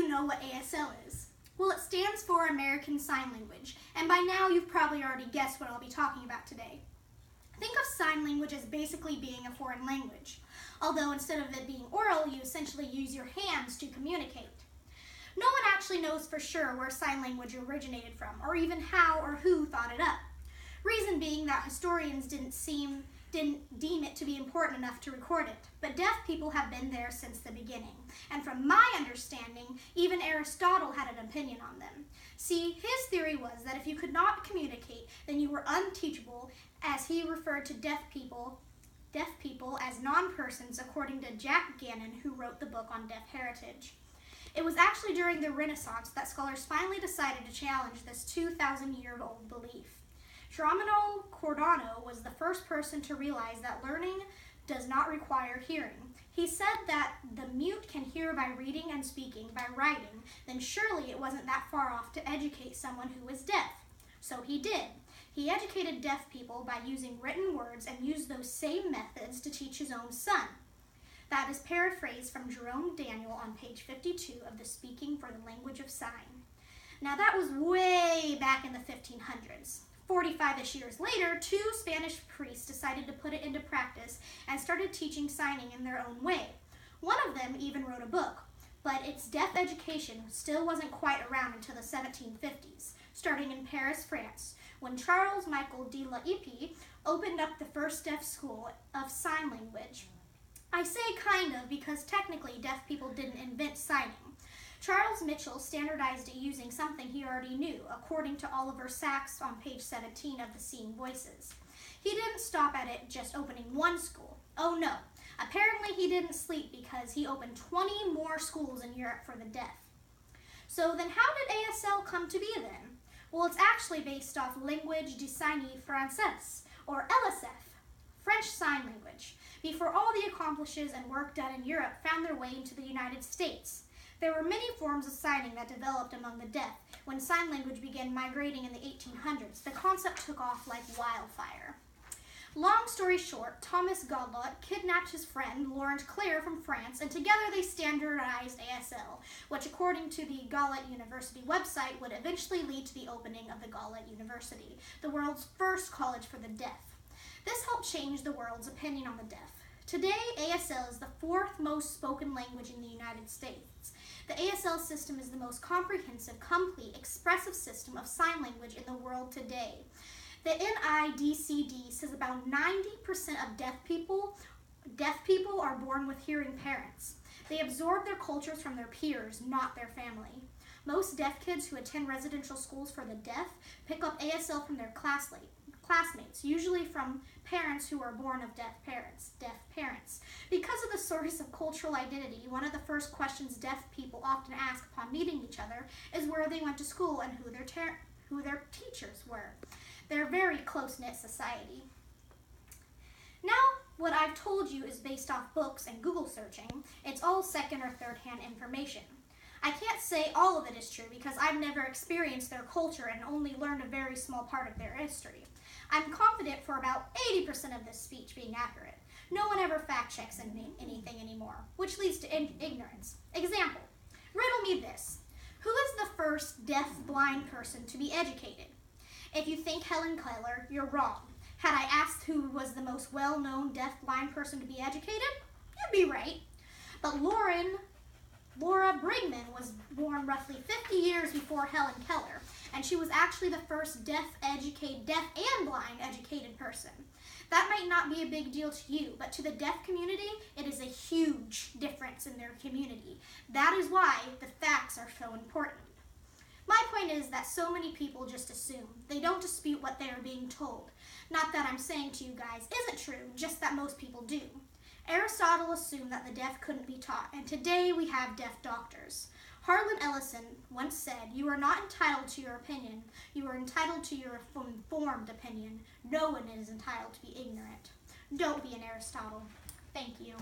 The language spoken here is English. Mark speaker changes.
Speaker 1: know what ASL is? Well, it stands for American Sign Language, and by now you've probably already guessed what I'll be talking about today. Think of sign language as basically being a foreign language, although instead of it being oral, you essentially use your hands to communicate. No one actually knows for sure where sign language originated from, or even how or who thought it up. Reason being that historians didn't deem it to be important enough to record it, but deaf people have been there since the beginning, and from my understanding, even Aristotle had an opinion on them. See, his theory was that if you could not communicate, then you were unteachable, as he referred to deaf people as non-persons, according to Jack Gannon, who wrote the book on deaf heritage. It was actually during the Renaissance that scholars finally decided to challenge this 2,000-year-old belief. Geronimo Cardano was the first person to realize that learning does not require hearing. He said that the mute can hear by reading and speaking, by writing, then surely it wasn't that far off to educate someone who was deaf. So he did. He educated deaf people by using written words and used those same methods to teach his own son. That is paraphrased from Jerome Daniel on page 52 of the Speaking for the Language of Sign. Now that was way back in the 1500s. 45-ish years later, two Spanish priests decided to put it into practice and started teaching signing in their own way. One of them even wrote a book, but its deaf education still wasn't quite around until the 1750s, starting in Paris, France, when Charles Michel de l'Épée opened up the first deaf school of sign language. I say kind of because technically deaf people didn't invent signing. Charles Mitchell standardized it using something he already knew, according to Oliver Sacks on page 17 of the Seeing Voices. He didn't stop at it just opening one school. Oh no, apparently he didn't sleep because he opened 20 more schools in Europe for the deaf. So then how did ASL come to be then? Well, it's actually based off Langue des Signes Française, or LSF, French Sign Language, before all the accomplishments and work done in Europe found their way into the United States. There were many forms of signing that developed among the deaf. When sign language began migrating in the 1800s, the concept took off like wildfire. Long story short, Thomas Godlot kidnapped his friend, Laurent Clerc, from France, and together they standardized ASL, which according to the Gallet University website would eventually lead to the opening of the Gallet University, the world's first college for the deaf. This helped change the world's opinion on the deaf. Today, ASL is the fourth most spoken language in the United States. The ASL system is the most comprehensive, complete, expressive system of sign language in the world today. The NIDCD says about 90% of deaf people are born with hearing parents. They absorb their cultures from their peers, not their family. Most deaf kids who attend residential schools for the deaf pick up ASL from their classmates, usually from parents who are born of deaf parents. Because of the source of cultural identity, one of the first questions deaf people often ask upon meeting each other is where they went to school and who their teachers were. They're a very close-knit society. Now, what I've told you is based off books and Google searching. It's all second or third-hand information. I can't say all of it is true because I've never experienced their culture and only learned a very small part of their history. I'm confident for about 80% of this speech being accurate. No one ever fact-checks anything anymore, which leads to ignorance. Example, riddle me this. Who is the first deaf-blind person to be educated? If you think Helen Keller, you're wrong. Had I asked who was the most well-known deaf-blind person to be educated, you'd be right. But Laura Brigman was born roughly 50 years before Helen Keller, and she was actually the first deaf and blind educated person. That might not be a big deal to you, but to the deaf community, it is a huge difference in their community. That is why the facts are so important. My point is that so many people just assume. They don't dispute what they are being told. Not that I'm saying to you guys isn't true, just that most people do. Aristotle assumed that the deaf couldn't be taught, and today we have deaf doctors. Harlan Ellison once said, "You are not entitled to your opinion. You are entitled to your informed opinion. No one is entitled to be ignorant." Don't be an Aristotle. Thank you.